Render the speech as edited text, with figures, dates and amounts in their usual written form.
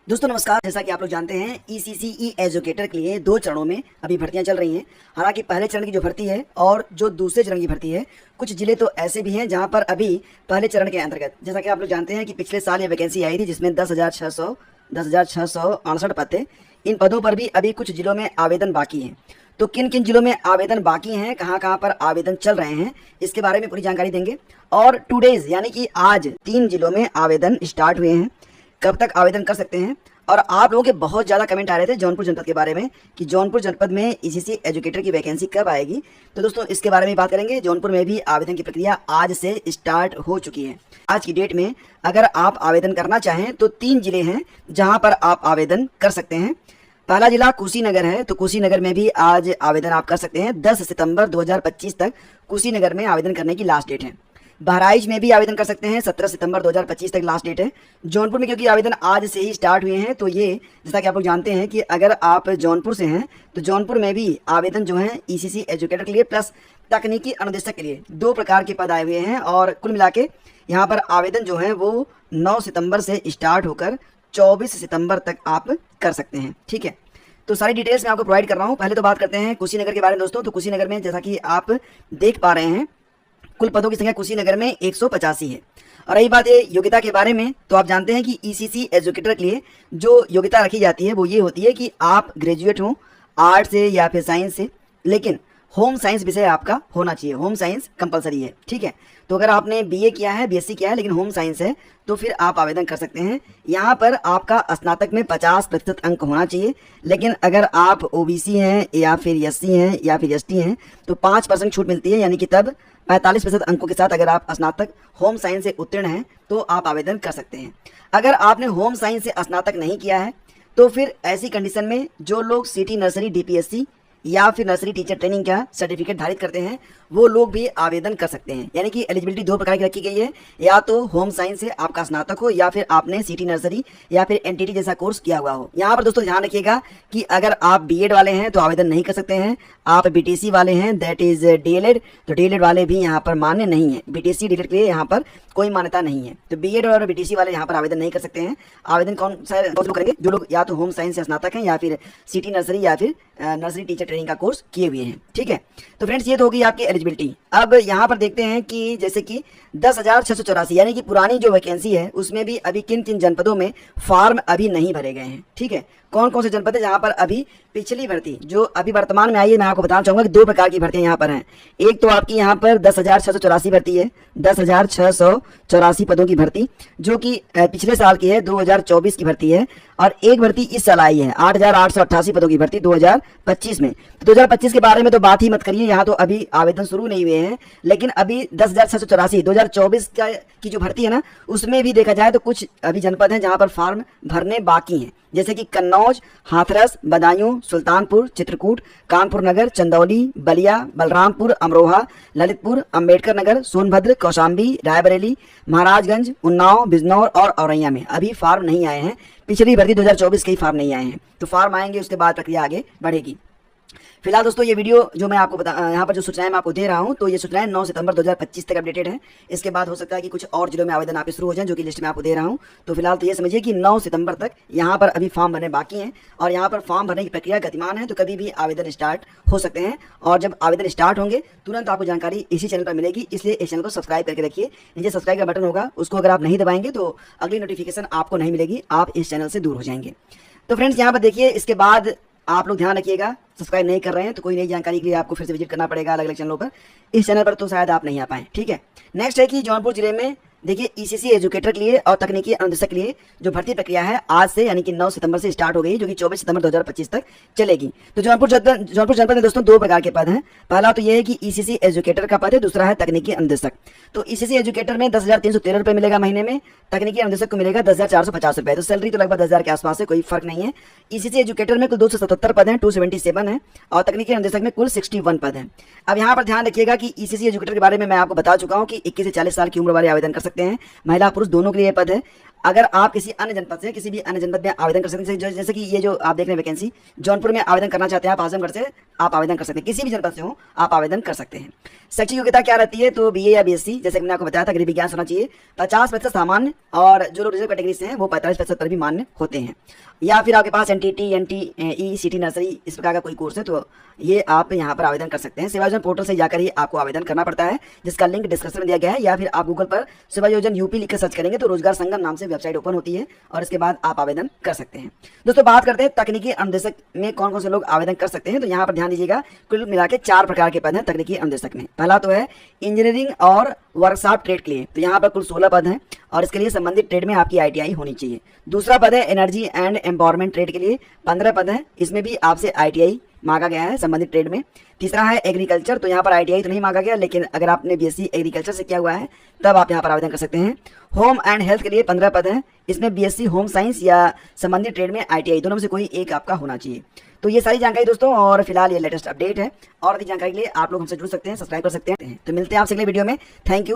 दोस्तों नमस्कार। जैसा कि आप लोग जानते हैं ईसीसीई एजुकेटर के लिए 2 चरणों में अभी भर्तियां चल रही हैं। हालांकि पहले चरण की जो भर्ती है और जो दूसरे चरण की भर्ती है, कुछ जिले तो ऐसे भी हैं जहां पर अभी पहले चरण के अंतर्गत, जैसा कि आप लोग जानते हैं कि पिछले साल ये वैकेंसी आई थी जिसमें 10,668 पद थे। इन पदों पर भी अभी कुछ जिलों में आवेदन बाकी हैं। तो किन किन जिलों में आवेदन बाकी हैं, कहाँ कहाँ पर आवेदन चल रहे हैं, इसके बारे में पूरी जानकारी देंगे। और 2 डेज यानी कि आज 3 जिलों में आवेदन स्टार्ट हुए हैं, कब तक आवेदन कर सकते हैं। और आप लोगों के बहुत ज़्यादा कमेंट आ रहे थे जौनपुर जनपद के बारे में कि जौनपुर जनपद में ईसीसी एजुकेटर की वैकेंसी कब आएगी। तो दोस्तों इसके बारे में बात करेंगे। जौनपुर में भी आवेदन की प्रक्रिया आज से स्टार्ट हो चुकी है। आज की डेट में अगर आप आवेदन करना चाहें तो 3 जिले हैं जहां पर आप आवेदन कर सकते हैं। पहला जिला कुशीनगर है, तो कुशीनगर में भी आज आवेदन आप कर सकते हैं। 10 सितंबर 2025 तक कुशीनगर में आवेदन करने की लास्ट डेट है। बहराइच में भी आवेदन कर सकते हैं, 17 सितंबर 2025 तक लास्ट डेट है। जौनपुर में क्योंकि आवेदन आज से ही स्टार्ट हुए हैं, तो ये जैसा कि आप लोग जानते हैं कि अगर आप जौनपुर से हैं तो जौनपुर में भी आवेदन जो है ईसीसी एजुकेटर के लिए प्लस तकनीकी अनुदेशक के लिए 2 प्रकार के पद आए हुए हैं। और कुल मिला के यहाँ पर आवेदन जो है वो 9 सितंबर से स्टार्ट होकर 24 सितंबर तक आप कर सकते हैं। ठीक है, तो सारी डिटेल्स मैं आपको प्रोवाइड कर रहा हूँ। पहले तो बात करते हैं कुशीनगर के बारे में दोस्तों। तो कुशीनगर में जैसा कि आप देख पा रहे हैं, कुल पदों की संख्या कुशीनगर में 185 है। और रही बात ये योग्यता के बारे में, तो आप जानते हैं कि ईसीसी एजुकेटर के लिए जो योग्यता रखी जाती है वो ये होती है कि आप ग्रेजुएट हो आर्ट से या फिर साइंस से, लेकिन होम साइंस विषय आपका होना चाहिए। होम साइंस कंपलसरी है। ठीक है, तो अगर आपने बीए किया है, बीएससी किया है, लेकिन होम साइंस है तो फिर आप आवेदन कर सकते हैं। यहाँ पर आपका स्नातक में 50% अंक होना चाहिए। लेकिन अगर आप ओबीसी हैं या फिर एससी हैं या फिर एसटी हैं तो 5% छूट मिलती है, यानी कि तब 45% अंकों के साथ अगर आप स्नातक होम साइंस से उत्तीर्ण हैं तो आप आवेदन कर सकते हैं। अगर आपने होम साइंस से स्नातक नहीं किया है तो फिर ऐसी कंडीशन में जो लोग सिटी नर्सरी डीपीएससी या फिर नर्सरी टीचर ट्रेनिंग का सर्टिफिकेट धारित करते हैं वो लोग भी आवेदन कर सकते हैं। यानी कि एलिजिबिलिटी 2 प्रकार की रखी गई है, या तो होम साइंस से आपका स्नातक हो या फिर आपने सिटी नर्सरी या फिर एनटीटी जैसा कोर्स किया हुआ हो। यहाँ पर दोस्तों ध्यान रखिएगा कि अगर आप बीएड वाले हैं तो आवेदन नहीं कर सकते हैं। आप बीटीसी वाले हैं, दैट इज डीएलएड, तो डीएलएड वाले भी यहाँ पर मान्य नहीं है। बीटीसी डीएलएड के लिए यहाँ पर कोई मान्यता नहीं है, तो बीएड और बीटीसी वाले यहाँ पर आवेदन नहीं कर सकते हैं। आवेदन कौन लोग करेंगे? जो लोग या तो होम साइंस से स्नातक हैं या फिर सिटी नर्सरी या फिर नर्सरी टीचर ट्रेनिंग का कोर्स किए हुए हैं। ठीक है, तो फ्रेंड्स ये तो होगी आपकी एलिजिबिलिटी। अब यहाँ पर देखते हैं कि जैसे कि 10,684 यानी कि पुरानी जो वैकेंसी है उसमें भी अभी किन किन जनपदों में फॉर्म अभी नहीं भरे गए हैं। ठीक है, कौन कौन से जनपद है जहाँ पर अभी पिछली भर्ती जो अभी वर्तमान में आई है, मैं आपको बताना चाहूंगा कि 2 प्रकार की भर्तियां यहाँ पर हैं। एक तो आपकी यहाँ पर 10,684 भर्ती है, 10,684 पदों की भर्ती जो कि पिछले साल की है, 2024 की भर्ती है। और एक भर्ती इस साल आई है 8,888 पदों की भर्ती 2025 में। तो 2025 के बारे में तो बात ही मत करिए, यहाँ तो अभी आवेदन शुरू नहीं हुए हैं। लेकिन अभी 10,684 2024 की जो भर्ती है ना, उसमें भी देखा जाए तो कुछ अभी जनपद हैं जहाँ पर फॉर्म भरने बाकी हैं, जैसे कि कन्नौज, हाथरस, बदायूं, सुल्तानपुर, चित्रकूट, कानपुर नगर, चंदौली, बलिया, बलरामपुर, अमरोहा, ललितपुर, अंबेडकर नगर, सोनभद्र, कौशाम्बी, रायबरेली, महाराजगंज, उन्नाव, बिजनौर और औरैया में अभी फॉर्म नहीं आए हैं। पिछली भर्ती 2024 के ही फॉर्म नहीं आए हैं, तो फॉर्म आएंगे, उसके बाद प्रक्रिया आगे बढ़ेगी। फिलहाल दोस्तों ये वीडियो जो मैं आपको यहाँ पर जो सूचनाएं मैं आपको दे रहा हूँ, तो ये सूचनाएं 9 सितंबर 2025 तक अपडेटेड है। इसके बाद हो सकता है कि कुछ और जिलों में आवेदन आपके शुरू हो जाएं, जो कि लिस्ट में आपको दे रहा हूँ। तो फिलहाल तो ये समझिए कि 9 सितंबर तक यहाँ पर अभी फॉर्म भरने बाकी हैं और यहाँ पर फॉर्म भरने की प्रक्रिया गतिमान है, तो कभी भी आवेदन स्टार्ट हो सकते हैं। और जब आवेदन स्टार्ट होंगे तुरंत आपको जानकारी इसी चैनल पर मिलेगी, इसलिए इस चैनल को सब्सक्राइब करके रखिए। नीचे सब्सक्राइब का बटन होगा, उसको अगर आप नहीं दबाएंगे तो अगली नोटिफिकेशन आपको नहीं मिलेगी, आप इस चैनल से दूर हो जाएंगे। तो फ्रेंड्स यहाँ पर देखिए, इसके बाद आप लोग ध्यान रखिएगा, सब्सक्राइब नहीं कर रहे हैं तो कोई नई जानकारी के लिए आपको फिर से विजिट करना पड़ेगा अलग अलग चैनलों पर। इस चैनल पर तो शायद आप नहीं आ पाए। ठीक है, नेक्स्ट है कि जौनपुर जिले में देखिए ईसीसी एजुकेटर के लिए और तकनीकी अनुदेशक के लिए जो भर्ती प्रक्रिया है आज से यानी कि 9 सितंबर से स्टार्ट हो गई, जो कि 24 सितंबर 2025 तक चलेगी। तो जौनपुर जनपद में दोस्तों 2 प्रकार के पद हैं। पहला तो ये है कि ईसीसी एजुकेटर का पद है, दूसरा है तकनीकी अनुदेशक। तो ईसीसी एजुकेटर में 10,313 रुपये मिलेगा महीने में, तकनीकी अनुदेशक को मिलेगा 10,450 रुपये। तो सैलरी तो लगभग 10,000 के आसपास है, कोई फर्क नहीं है। ईसीसी एजुकेटर में कुल 277 पद हैं, 277 है, और तकनीकी अनुदेशक में कुल 61 पद हैं। अब यहाँ पर ध्यान रखिएगा कि ईसीसी एजुकेटर के बारे में मैं आपको बता चुका हूँ कि 21 से 40 साल की उम्र वाले आवेदन कर सकते हैं, महिला पुरुष दोनों के लिए पद है। अगर आप किसी अन्य जनपद से किसी भी अन्य जनपद में आवेदन कर सकते हैं, जैसे कि ये जो आप देख रहे हैं वैकेंसी, जौनपुर में आवेदन करना चाहते हैं आप, आजमगढ़ से आप आवेदन कर सकते हैं, किसी भी जनपद से हो आप आवेदन कर सकते हैं। शैक्षिक योग्यता क्या रहती है, तो बीए या बीएससी, जैसे कि मैंने आपको बताया था, गृह विज्ञान होना चाहिए, 50% सामान्य, और जो लोग रिजर्व कैटेगरी से हैं वो 45% पर भी मान्य होते हैं। या फिर आपके पास एनटीटी, एनटीई, सिटी नर्सरी इस प्रकार का कोई कोर्स है तो ये आप यहाँ पर आवेदन कर सकते हैं। सेवा योजना पोर्टल से जाकर ही आपको आवेदन करना पड़ता है, जिसका लिंक डिस्क्रिप्शन में दिया गया है, या फिर आप गूगल पर सेवा योजना यूपी लिख कर सर्च करेंगे तो रोजगार संगम नाम से वेबसाइट ओपन होती है और इसके बाद आप आवेदन कर सकते हैं। दोस्तों बात करते हैं तकनीकी अनुदेशक में कौन कौन से लोग आवेदन कर सकते हैं, तो यहाँ पर ध्यान दीजिएगा, कुल मिला के 4 प्रकार के पद हैं तकनीकी अनुदेशक में। पहला तो है इंजीनियरिंग और वर्कशॉप ट्रेड के लिए, तो यहाँ पर कुल 16 पद हैं और इसके लिए संबंधित ट्रेड में आपकी ITI होनी चाहिए। दूसरा पद है एनर्जी एंड एम्पावरमेंट ट्रेड के लिए, 15 पद हैं, इसमें भी आपसे ITI मांगा गया है संबंधित ट्रेड में। तीसरा है एग्रीकल्चर, तो यहाँ पर ITI तो नहीं मांगा गया, लेकिन अगर आपने BSc एग्रीकल्चर से किया हुआ है तब आप यहाँ पर आवेदन कर सकते हैं। होम एंड हेल्थ के लिए 15 पद हैं, इसमें BSc होम साइंस या संबंधित ट्रेड में ITI, दोनों में से कोई एक आपका होना चाहिए। तो ये सारी जानकारी दोस्तों, और फिलहाल ये लेटेस्ट अपडेट है, और अधिक जानकारी के लिए आप लोग हमसे जुड़ सकते हैं, सब्सक्राइब कर सकते हैं। तो मिलते हैं आपसे अगले वीडियो में। Thank you.